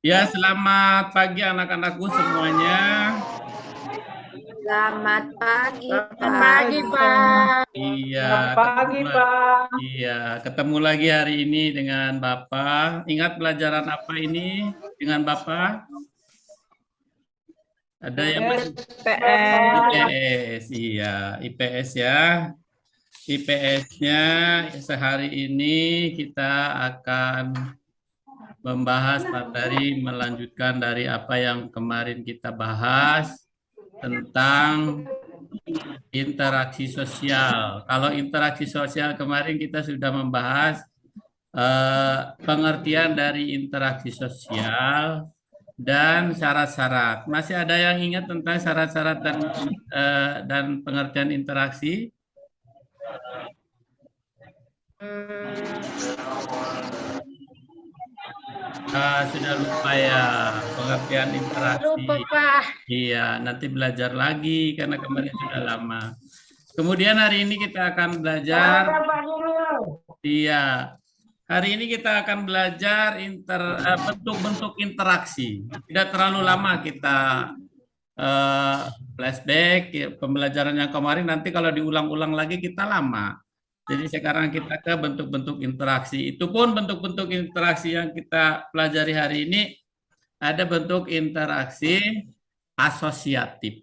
Ya, selamat pagi anak-anakku semuanya. Selamat pagi, Selamat Pak. pagi, Pak. Iya, Selamat ketemu pagi, lagi. Pak. Iya, ketemu lagi hari ini dengan Bapak. Ingat pelajaran apa ini dengan Bapak? Ada yang PS, masih Pak. IPS, iya, IPS ya. IPS-nya sehari ini kita akan membahas materi melanjutkan dari apa yang kemarin kita bahas tentang interaksi sosial. Kalau interaksi sosial kemarin kita sudah membahas pengertian dari interaksi sosial dan syarat-syarat. Masih ada yang ingat tentang syarat-syarat dan pengertian interaksi? Sudah lupa ya pengertian interaksi. Lupa, Pak. Iya, nanti belajar lagi karena kemarin sudah lama. Kemudian hari ini kita akan belajar. Mana Pak Guru? Iya, hari ini kita akan belajar bentuk-bentuk interaksi. Tidak terlalu lama kita eh, flashback ya, pembelajaran yang kemarin. Nanti kalau diulang-ulang lagi kita lama. Jadi sekarang kita ke bentuk-bentuk interaksi. Itu pun bentuk-bentuk interaksi yang kita pelajari hari ini ada bentuk interaksi asosiatif.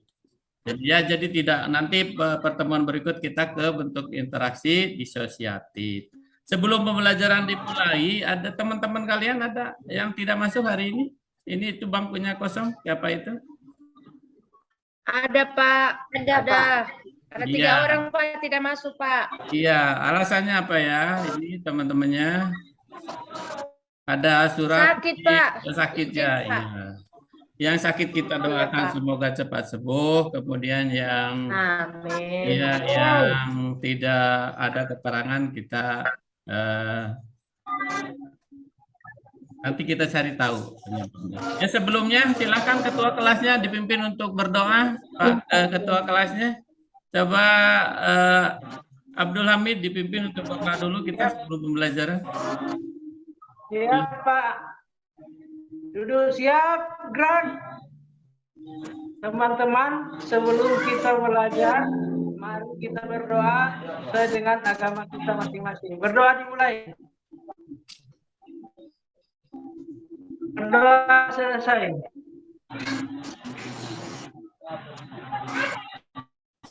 Jadi tidak nanti pertemuan berikut kita ke bentuk interaksi disosiatif. Sebelum pembelajaran dimulai, ada teman-teman kalian ada yang tidak masuk hari ini? Ini itu bangkunya kosong, siapa itu? Ada, Pak. Ada, Ada. Pak. Ada Iya, 3 orang, Pak, yang tidak masuk, Pak. iya. Alasannya apa ya? Ini teman-temannya ada surat Sakit, Pak. sakit ya. Izin, Pak. Iya. Yang sakit kita Iya, doakan Pak. semoga cepat sembuh. Kemudian yang Amin. yang tidak ada keterangan kita eh, nanti kita cari tahu penyebabnya. Ya sebelumnya silakan ketua kelasnya dipimpin untuk berdoa, Pak ketua kelasnya. Coba eh, Abdul Hamid dipimpin untuk berdoa dulu kita sebelum pembelajaran. Siap, Pak. Duduk siap, gerak. Teman-teman, sebelum kita belajar, mari kita berdoa sesuai dengan agama kita masing-masing. Berdoa dimulai. Berdoa selesai.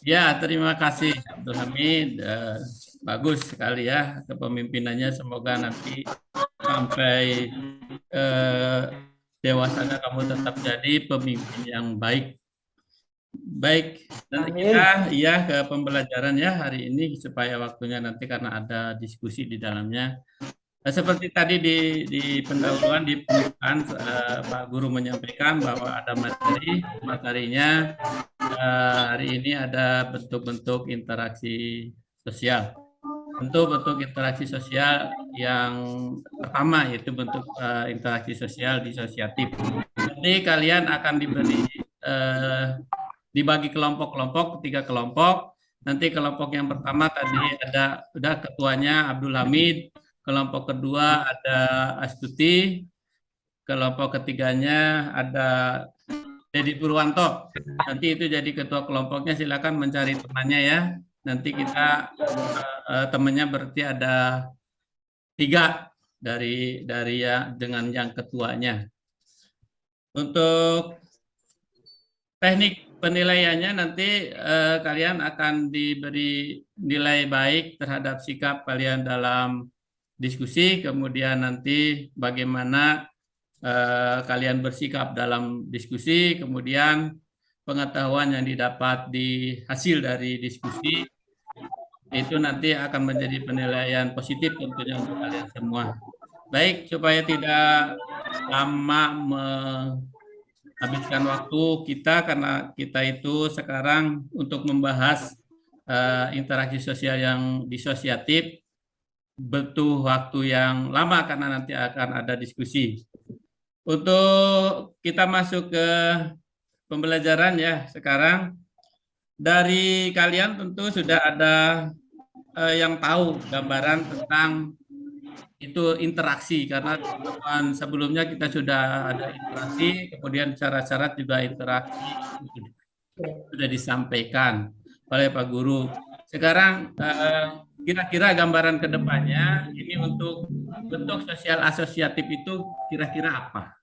Ya, terima kasih Abdul Hamid. Bagus sekali ya kepemimpinannya. Semoga nanti sampai dewasanya kamu tetap jadi pemimpin yang baik. Baik, nanti Amin. kita ya ke pembelajaran ya hari ini supaya waktunya nanti karena ada diskusi di dalamnya. Seperti tadi di pendahuluan di pembukaan Pak Guru menyampaikan bahwa ada materinya hari ini ada bentuk-bentuk interaksi sosial. Bentuk-bentuk interaksi sosial yang pertama yaitu bentuk interaksi sosial disosiatif. Nanti kalian akan dibagi kelompok-kelompok, 3 kelompok. Nanti kelompok yang pertama tadi udah ketuanya Abdul Hamid, kelompok kedua ada Astuti, kelompok ketiganya ada Dedi Purwanto. Nanti itu jadi ketua kelompoknya, silakan mencari temannya ya. Nanti kita temannya berarti ada 3 dari ya dengan yang ketuanya. Untuk teknik penilaiannya nanti kalian akan diberi nilai baik terhadap sikap kalian dalam diskusi, kemudian nanti bagaimana kalian bersikap dalam diskusi, kemudian pengetahuan yang didapat di hasil dari diskusi itu nanti akan menjadi penilaian positif tentunya untuk kalian semua. Baik, supaya tidak lama menghabiskan waktu kita karena kita itu sekarang untuk membahas interaksi sosial yang disosiatif butuh waktu yang lama karena nanti akan ada diskusi. Untuk kita masuk ke pembelajaran ya sekarang, dari kalian tentu sudah ada yang tahu gambaran tentang itu interaksi karena pertemuan sebelumnya kita sudah ada interaksi, kemudian syarat-syarat juga interaksi sudah disampaikan oleh Pak Guru. Sekarang kira-kira gambaran ke depannya ini untuk bentuk sosial asosiatif itu kira-kira apa?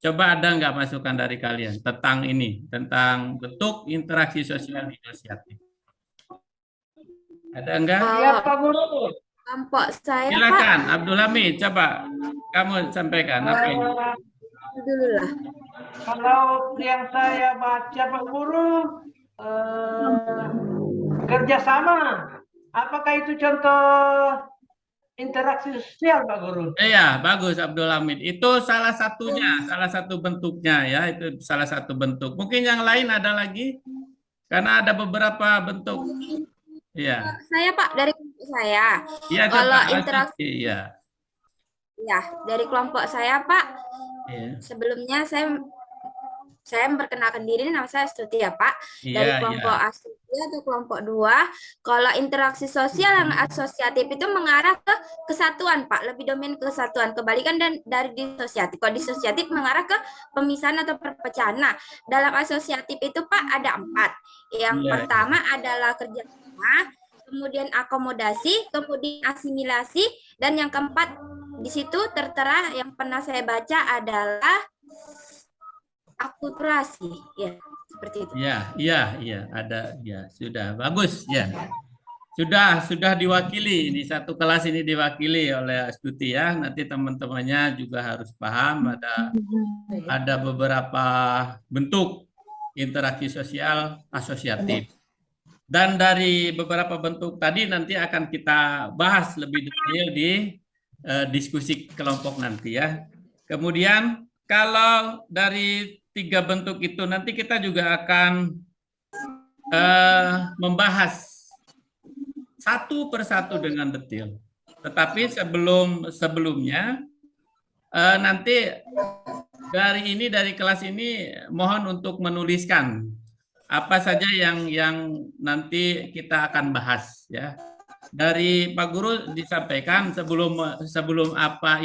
Coba ada nggak masukan dari kalian tentang ini, tentang bentuk interaksi sosial asosiatif? Ada enggak? Iya Kalau Pak Guru. kelompok saya Pak, Silakan, Abdul Hamid, coba kamu sampaikan apa ini? dulu lah. Kalau yang saya baca Pak Guru, kerjasama. Apakah itu contoh interaksi sosial Pak Guru? Iya, bagus Abdul Hamid. Itu salah satunya, salah satu bentuknya ya, itu salah satu bentuk. Mungkin yang lain ada lagi? Karena ada beberapa bentuk. Iya. Saya Pak, dari kelompok saya. Iya, Kalau coba. interaksi, Iya. ya dari kelompok saya Pak, Iya. sebelumnya saya memperkenalkan diri, nama saya Astuti ya Pak. Dari Iya, kelompok iya. Astuti atau kelompok 2, kalau interaksi sosial yang asosiatif itu mengarah ke kesatuan Pak, lebih dominan ke kesatuan. Kebalikan dari disosiatif. Kalau disosiatif mengarah ke pemisahan atau perpecahan. Nah, dalam asosiatif itu Pak ada 4. Yang Iya. pertama adalah kerjasama, kemudian akomodasi, kemudian asimilasi, dan yang keempat di situ tertera yang pernah saya baca adalah akulturasi, ya seperti itu. Iya, ada ya, sudah bagus ya. Sudah diwakili ini satu kelas ini diwakili oleh Astuti ya. Nanti teman-temannya juga harus paham ada beberapa bentuk interaksi sosial asosiatif. Dan dari beberapa bentuk tadi nanti akan kita bahas lebih detail di diskusi kelompok nanti ya. Kemudian kalau dari 3 bentuk itu nanti kita juga akan membahas satu persatu dengan detail. Tetapi sebelumnya nanti dari kelas ini mohon untuk menuliskan apa saja yang nanti kita akan bahas ya. Dari Pak Guru disampaikan sebelum apa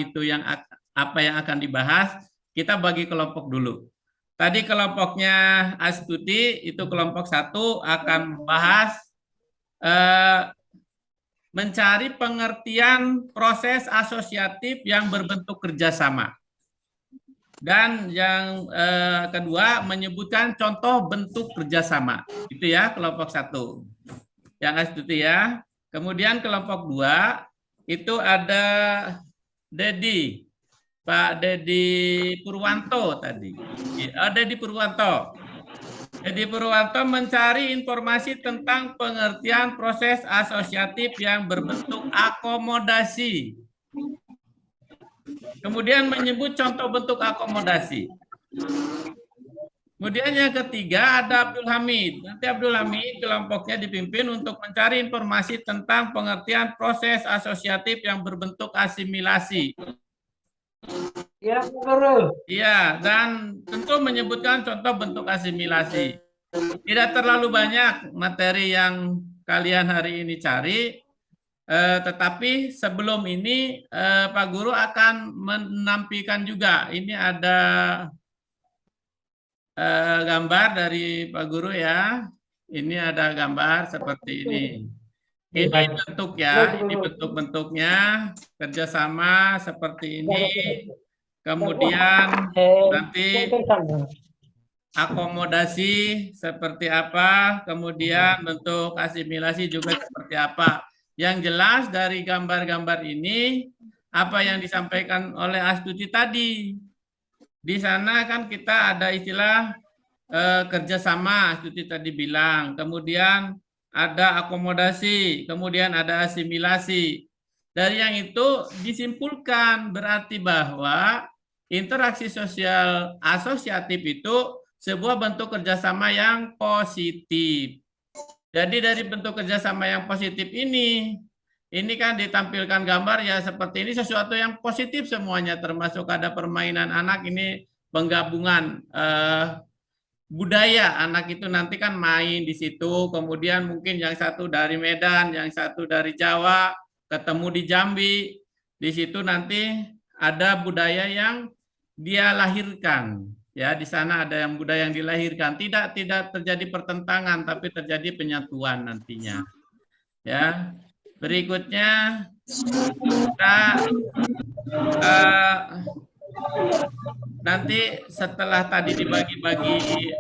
yang akan dibahas, kita bagi kelompok dulu. Tadi kelompoknya Astuti itu kelompok 1 akan membahas mencari pengertian proses asosiatif yang berbentuk kerjasama. Dan yang kedua menyebutkan contoh bentuk kerjasama. Itu ya kelompok 1. Yang Astuti ya. Kemudian kelompok 2 itu ada Dedi. Pak Dedi Purwanto tadi. Dedi Purwanto. Dedi Purwanto mencari informasi tentang pengertian proses asosiatif yang berbentuk akomodasi. Kemudian menyebut contoh bentuk akomodasi. Kemudian yang ketiga ada Abdul Hamid. Nanti Abdul Hamid kelompoknya dipimpin untuk mencari informasi tentang pengertian proses asosiatif yang berbentuk asimilasi. Ya Pak Guru. Iya, dan tentu menyebutkan contoh bentuk asimilasi. Tidak terlalu banyak materi yang kalian hari ini cari, tetapi sebelum ini Pak Guru akan menampilkan juga. Ini ada gambar dari Pak Guru ya. Ini ada gambar seperti ini. Ini bentuk ya, ini bentuk-bentuknya kerjasama seperti ini. Kemudian nanti akomodasi seperti apa, kemudian bentuk asimilasi juga seperti apa. Yang jelas dari gambar-gambar ini, apa yang disampaikan oleh Astuti tadi. Di sana kan kita ada istilah kerjasama, Astuti tadi bilang. Kemudian ada akomodasi, kemudian ada asimilasi. Dari yang itu disimpulkan berarti bahwa interaksi sosial asosiatif itu sebuah bentuk kerjasama yang positif. Jadi dari bentuk kerjasama yang positif ini kan ditampilkan gambar ya seperti ini, sesuatu yang positif semuanya, termasuk ada permainan anak, ini penggabungan budaya anak itu nanti kan main di situ, kemudian mungkin yang satu dari Medan, yang satu dari Jawa, ketemu di Jambi, Di situ nanti ada budaya yang dia lahirkan. Ya, di sana ada yang budaya yang dilahirkan. Tidak terjadi pertentangan, tapi terjadi penyatuan nantinya. Ya, berikutnya kita nanti setelah tadi dibagi-bagi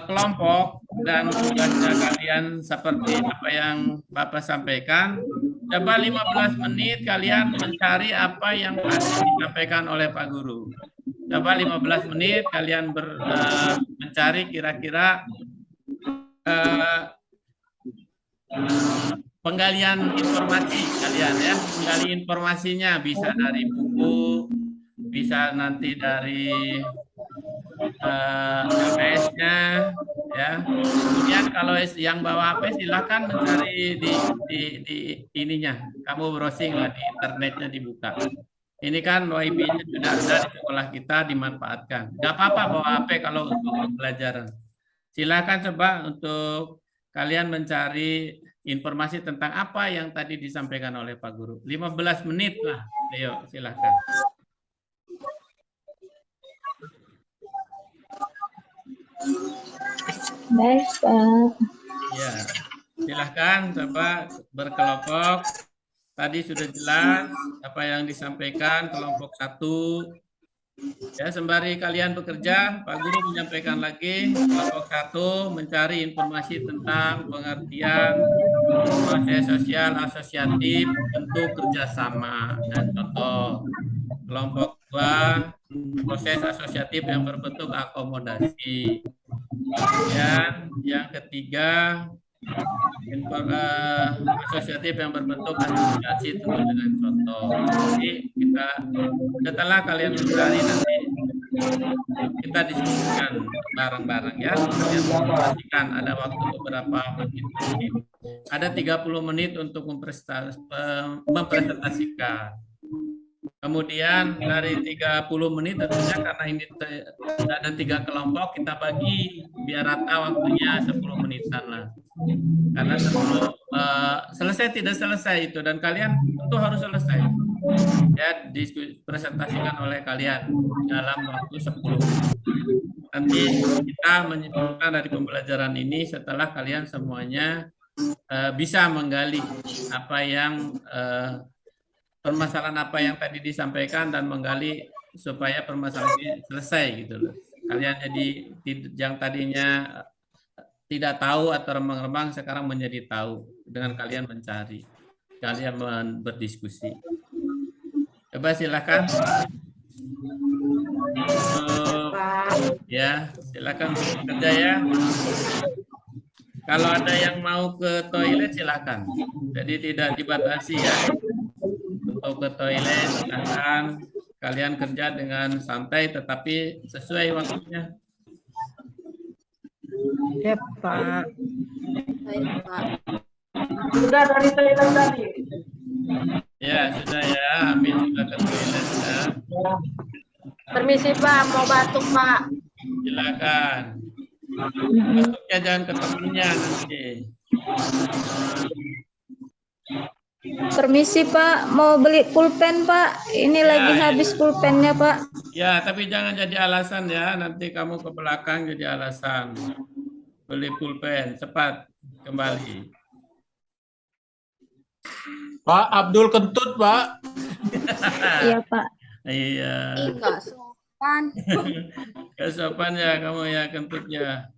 kelompok dan tugasnya kalian seperti apa yang Bapak sampaikan, coba 15 menit kalian mencari apa yang tadi disampaikan oleh Pak Guru. Coba 15 menit kalian mencari kira-kira penggalian informasi kalian ya, menggali informasinya bisa dari buku, bisa nanti dari LPS-nya ya. Kemudian kalau yang bawa HP silakan mencari di ininya. Kamu browsing lah di internetnya dibuka. Ini kan WiFi-nya sudah ada di sekolah kita, dimanfaatkan. Nggak apa-apa bawa HP kalau untuk pembelajaran. Silakan coba untuk kalian mencari informasi tentang apa yang tadi disampaikan oleh Pak Guru. 15 menit lah. Ayo, silakan. Baik, Pak. Ya, silakan coba berkelompok. Tadi sudah jelas apa yang disampaikan kelompok 1. Ya, sembari kalian bekerja, Pak Guru menyampaikan lagi kelompok 1 mencari informasi tentang pengertian proses sosial asosiatif bentuk kerjasama dan contoh. Kelompok 2 proses asosiatif yang berbentuk akomodasi. Kemudian yang ketiga asosiatif yang berbentuk asosiasi tentu dengan contoh. Jadi kita setelah kalian mencari nanti kita diskusikan bareng-bareng ya. Kalian pastikan ada waktu beberapa menit. Ada 30 menit untuk mempresentasikan. Kemudian dari 30 menit tentunya karena ini ada 3 kelompok, kita bagi biar rata waktunya 10 menitan lah. Karena selesai tidak selesai itu dan kalian tentu harus selesai. Ya, dipresentasikan oleh kalian dalam waktu 10 menit. Nanti kita menyimpulkan dari pembelajaran ini setelah kalian semuanya bisa menggali apa yang permasalahan apa yang tadi disampaikan dan menggali supaya permasalahan ini selesai gitu loh. Kalian jadi yang tadinya tidak tahu atau remang-remang sekarang menjadi tahu dengan kalian mencari, kalian berdiskusi. Coba silakan. Ya, silakan bekerja ya. Kalau ada yang mau ke toilet silakan. Jadi tidak dibatasi ya. Untuk ke toilet silakan. Kalian kerja dengan santai tetapi sesuai waktunya. Ya, Pak. Baik, Pak. Sudah dari toilet tadi. Ya, sudah ya. Amin sudah ke toilet ya. Permisi, Pak. Mau batuk, Pak. Silakan. Batuknya jangan ke temennya nanti. Permisi, Pak. Mau beli pulpen, Pak. Ini lagi habis pulpennya, Pak. Ya, tapi jangan jadi alasan ya. Nanti kamu ke belakang jadi alasan. Beli pulpen, cepat kembali. Pak Abdul Kentut, Pak. Iya, Pak. Iya. Enggak sopan. Kesopan ya kamu ya kentut ya.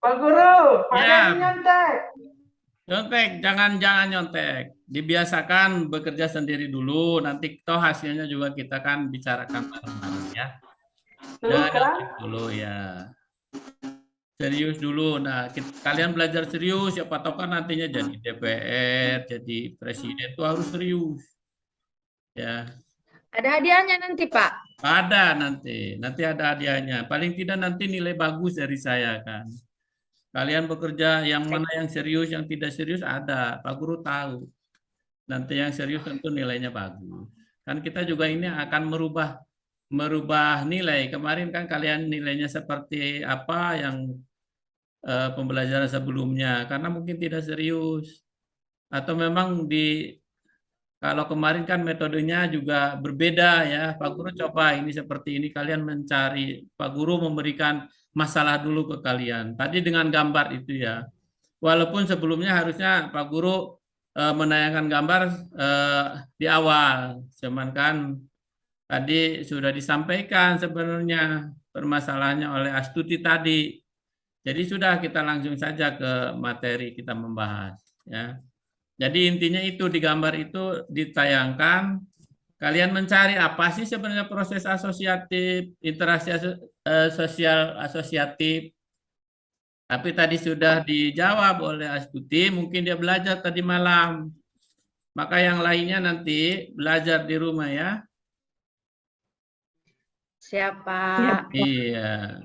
Pak Guru, Ya. nyontek. Nyontek, jangan nyontek. Dibiasakan bekerja sendiri dulu, nanti toh hasilnya juga kita kan bicarakan bareng-bareng ya. Jangan nyontek dulu ya. Serius dulu. Nah, kalian belajar serius, siapa tahu kan nantinya jadi DPR, jadi presiden itu harus serius. Ya. Ada hadiahnya nanti, Pak. Ada nanti ada hadiahnya. Paling tidak nanti nilai bagus dari saya kan. Kalian bekerja yang mana yang serius, yang tidak serius ada. Pak Guru tahu. Nanti yang serius tentu nilainya bagus. Kan kita juga ini akan merubah nilai. Kemarin kan kalian nilainya seperti apa yang pembelajaran sebelumnya, karena mungkin tidak serius. Atau memang kalau kemarin kan metodenya juga berbeda ya. Pak Guru coba ini seperti ini, kalian mencari, Pak Guru memberikan masalah dulu ke kalian. Tadi dengan gambar itu ya. Walaupun sebelumnya harusnya Pak Guru menayangkan gambar di awal. Cuman kan tadi sudah disampaikan sebenarnya permasalahannya oleh Astuti tadi. Jadi sudah kita langsung saja ke materi kita membahas ya. Jadi intinya itu di gambar itu ditayangkan, kalian mencari apa sih sebenarnya proses asosiatif, interaksi sosial asosiatif. Tapi tadi sudah dijawab oleh Astuti, mungkin dia belajar tadi malam. Maka yang lainnya nanti belajar di rumah ya. Siapa? Iya.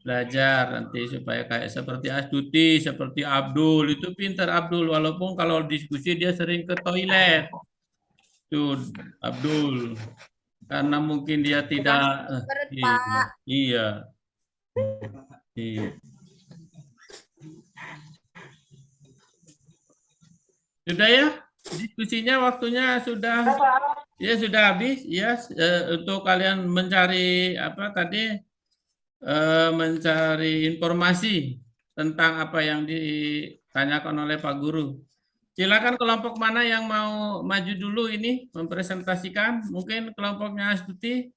Belajar nanti supaya kayak seperti Astuti, seperti Abdul, itu pintar Abdul, walaupun kalau diskusi dia sering ke toilet. Tuh Abdul, karena mungkin dia tidak iya. Sudah ya, diskusinya waktunya sudah habis ya. Untuk kalian mencari apa tadi, mencari informasi tentang apa yang ditanyakan oleh Pak Guru. Silakan kelompok mana yang mau maju dulu ini mempresentasikan. Mungkin kelompoknya Astuti.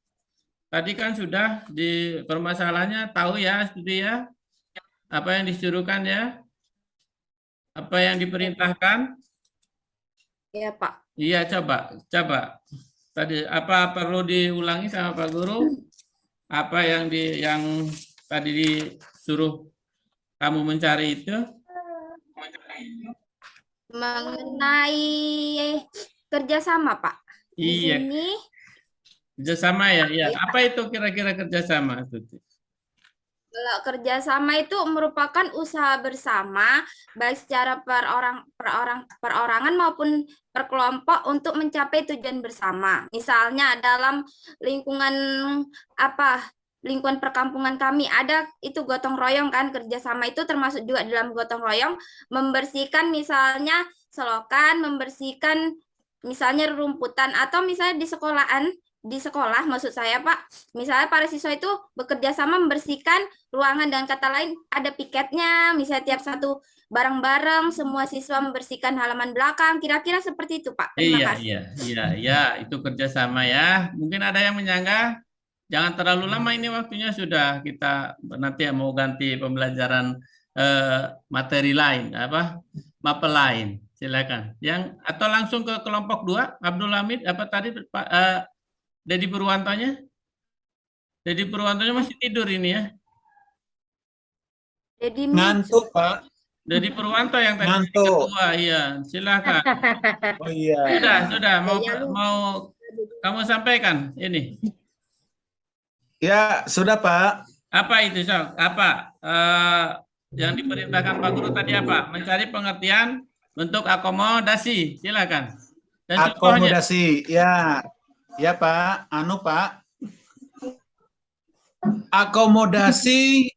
Tadi kan sudah di permasalahannya tahu ya Astuti ya. Apa yang disuruhkan ya? Apa yang diperintahkan? Iya, Pak. Iya, coba. Tadi apa perlu diulangi sama Pak Guru? Apa yang tadi disuruh kamu mencari itu? Mengenai kerjasama, Pak. Di Iya. sini Kerjasama ya. Iya. Apa itu kira-kira kerjasama? kalau kerjasama itu merupakan usaha bersama baik secara perorangan maupun per kelompok untuk mencapai tujuan bersama. Misalnya dalam lingkungan lingkungan perkampungan kami ada itu gotong royong kan, kerjasama itu termasuk juga dalam gotong royong membersihkan misalnya selokan, membersihkan misalnya rumputan, atau misalnya di sekolah maksud saya Pak, misalnya para siswa itu bekerja sama membersihkan ruangan, dan kata lain ada piketnya, misalnya tiap satu bareng-bareng semua siswa membersihkan halaman belakang, kira-kira seperti itu Pak. Terima kasih. Iya, itu kerjasama ya. Mungkin ada yang menyangka, jangan terlalu lama ini waktunya, sudah kita nanti mau ganti pembelajaran materi lain, mapel lain. Silakan. Atau langsung ke kelompok 2, Abdul Hamid, apa tadi Pak Dedi Purwantonya? Dedi Purwantonya masih tidur ini ya? Ngantuk, Pak. Dedi Purwanto yang tadi Ngantuk. kedua, iya. Silakan. Oh iya. Sudah. Mau kamu sampaikan ini? Ya, sudah, Pak. Apa itu, Sok? Apa yang diperintahkan Pak Guru tadi apa? Mencari pengertian bentuk akomodasi. Silakan. Dan contohnya. Akomodasi, ya. Ya, Pak. Pak. Akomodasi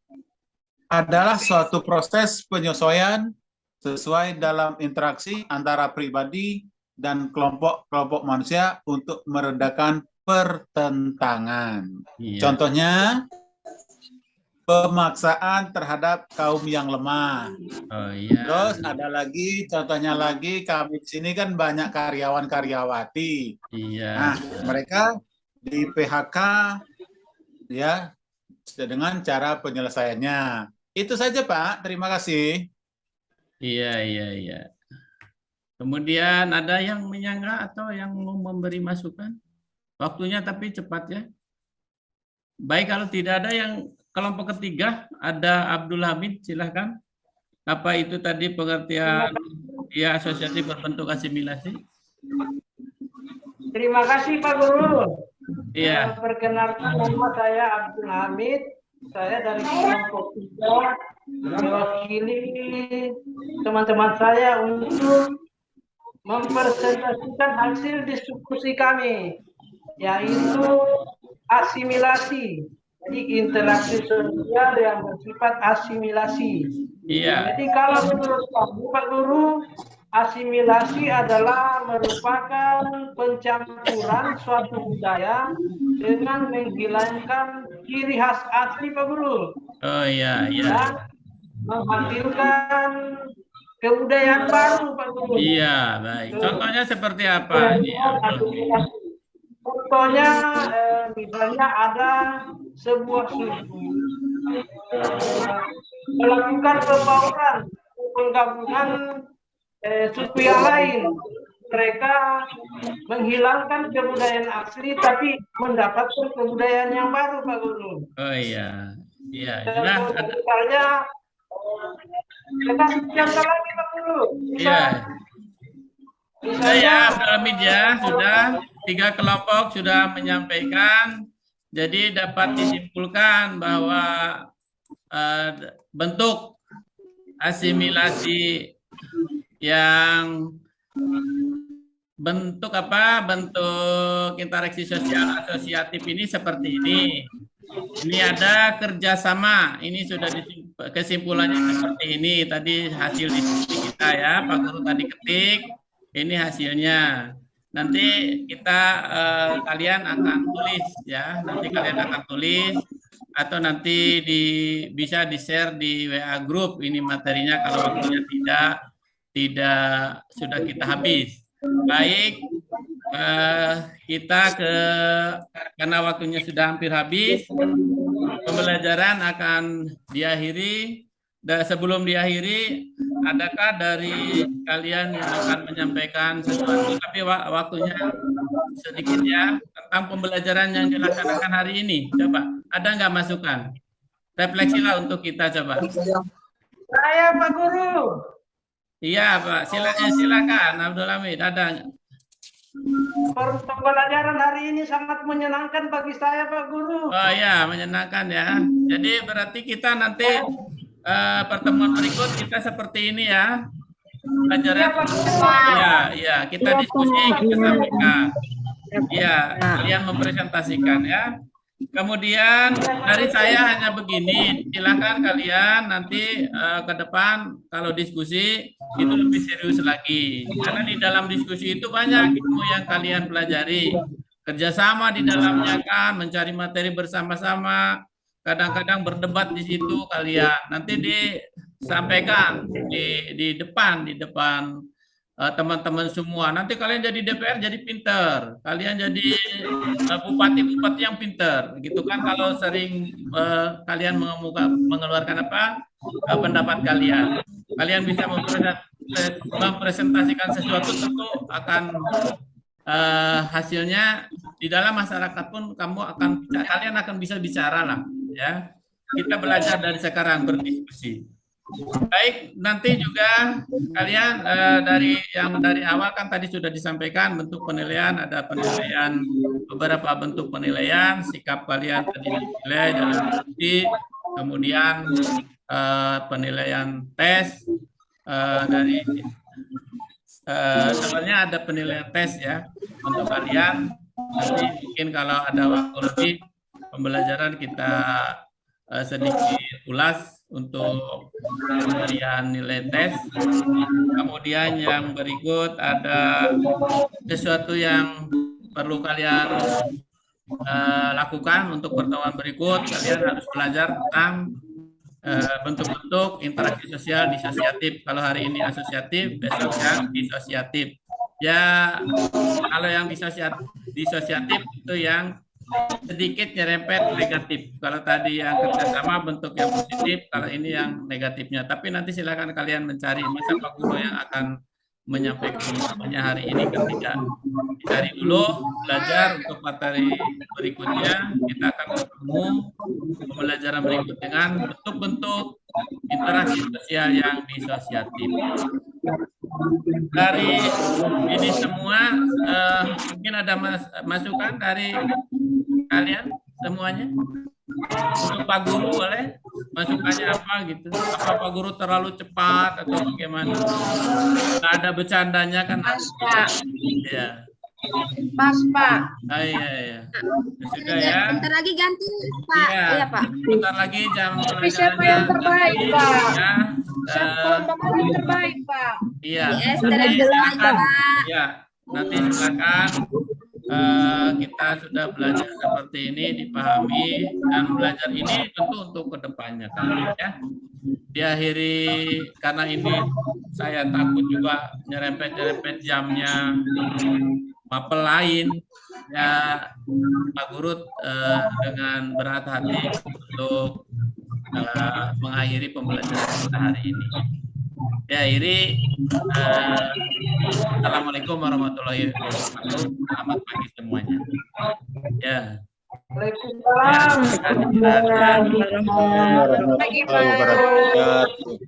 adalah suatu proses penyesuaian sesuai dalam interaksi antara pribadi dan kelompok manusia untuk meredakan pertentangan. Iya. Contohnya, pemaksaan terhadap kaum yang lemah. Oh iya. Terus ada lagi, contohnya lagi, kami di sini kan banyak karyawan-karyawati. Iya. Nah, mereka di PHK ya dengan cara penyelesaiannya. Itu saja, Pak. Terima kasih. Iya. Kemudian ada yang menyangka atau yang mau memberi masukan? Waktunya tapi cepat ya. Baik, kalau tidak ada yang kelompok ketiga, ada Abdul Hamid, silahkan. Apa itu tadi pengertian ya asosiatif berbentuk asimilasi? Terima kasih Pak Guru. Iya. Perkenalkan, nama saya Abdul Hamid. Saya dari kelompok 3 mewakili teman-teman saya untuk mempresentasikan hasil diskusi kami, yaitu asimilasi. Jadi interaksi sosial yang bersifat asimilasi. Iya. Jadi kalau menurut kamu, Pak Guru, asimilasi adalah merupakan pencampuran suatu budaya dengan menghilangkan ciri khas asli, Pak Guru, Oh iya, iya. dan menghasilkan kebudayaan baru, Pak Guru. Iya, baik. Contohnya seperti apa ini? Contohnya, misalnya ada sebuah suku melakukan pembauran, penggabungan suku yang lain. Mereka menghilangkan kebudayaan asli, tapi mendapatkan kebudayaan yang baru, Pak Guru. Oh iya, iya. Sudah ada. Misalnya, kita contoh lagi, Pak Guru. Iya. Sudah ya, Abdul ya, sudah 3 kelompok sudah menyampaikan. Jadi dapat disimpulkan bahwa bentuk asimilasi yang bentuk interaksi sosial asosiatif ini seperti ini. Ini ada kerjasama. Ini sudah kesimpulannya seperti ini. Tadi hasil diskusi kita ya, Pak Guru tadi ketik. Ini hasilnya. Nanti kita kalian akan tulis ya. Nanti kalian akan tulis atau nanti bisa di-share di WA group ini materinya kalau waktunya tidak sudah kita habis. Baik, kita karena waktunya sudah hampir habis, pembelajaran akan diakhiri. Dan sebelum diakhiri, adakah dari kalian yang akan menyampaikan sesuatu, tapi waktunya sedikit ya, tentang pembelajaran yang dilaksanakan hari ini? Coba, ada nggak masukan? Refleksilah untuk kita, coba. Saya, Pak Guru. Iya, Pak. Silakan, Abdul Hamid. Ada. Pembelajaran hari ini sangat menyenangkan bagi saya, Pak Guru. Oh ya, menyenangkan ya. Jadi berarti kita nanti pertemuan berikut kita seperti ini ya. Pelajaran. Ya, kita diskusi, kita sampaikan. Iya, kalian mempresentasikan ya. Kemudian dari saya hanya begini, silakan kalian nanti ke depan kalau diskusi itu lebih serius lagi. Karena di dalam diskusi itu banyak ilmu yang kalian pelajari. Kerjasama di dalamnya kan, mencari materi bersama-sama, kadang-kadang berdebat di situ kalian. Nanti disampaikan di depan teman-teman semua. Nanti kalian jadi DPR jadi pinter, kalian jadi bupati-bupati yang pinter, gitu kan? Kalau sering kalian mengeluarkan pendapat kalian bisa mempresentasikan sesuatu, tentu akan hasilnya di dalam masyarakat pun kalian akan bisa bicara lah, ya. Kita belajar dari sekarang berdiskusi. Baik, nanti juga kalian dari awal kan tadi sudah disampaikan bentuk penilaian, ada penilaian, beberapa bentuk penilaian, sikap kalian tadi dinilai dalam diskusi, kemudian penilaian tes dari sebenarnya ada penilaian tes ya untuk kalian. Nanti mungkin kalau ada waktu lebih pembelajaran kita sedikit ulas untuk pemberian nilai tes. Kemudian yang berikut ada sesuatu yang perlu kalian lakukan untuk pertemuan berikut. Kalian harus belajar tentang bentuk-bentuk interaksi sosial disosiatif. Kalau hari ini asosiatif, besok yang disosiatif. Ya, kalau yang disosiatif itu yang sedikit nyerempet negatif. Kalau tadi yang kerjasama bentuk yang positif, kalau ini yang negatifnya. Tapi nanti silakan kalian mencari, masa Pak Guru yang akan menyampaikan semuanya hari ini ketika dicari dulu, belajar untuk materi berikutnya. Kita akan bertemu pembelajaran berikut dengan bentuk-bentuk interaksi sosial yang disosiatif. Dari ini semua mungkin ada masukan dari kalian semuanya? Untuk Pak Guru boleh? masukannya apa gitu? Apa Pak Guru terlalu cepat atau bagaimana? Nggak ada bercandanya kan? Pas, Pak. Iya. Pas, Pak. Ah, iya, iya. Ya sudah ya. Bentar lagi ganti, Pak. Iya. Iya, Pak. Bentar lagi jam Tapi siapa yang terbaik, Pak? Ya. Siapa yang terbaik, Pak? Iya. Yes, Nanti jelas, silakan. Pak. Ya. Nanti silakan. Kita sudah belajar seperti ini, dipahami, dan belajar ini tentu untuk kedepannya kan ya. Diakhiri karena ini saya takut juga nyerempet jamnya mapel lain ya, Pak Guru dengan berat hati untuk mengakhiri pembelajaran kita hari ini. Diakhiri, assalamualaikum warahmatullahi wabarakatuh. Selamat pagi semuanya. Ya. Waalaikumsalam. Ya, Pagi, Pak. Wabarakatuh.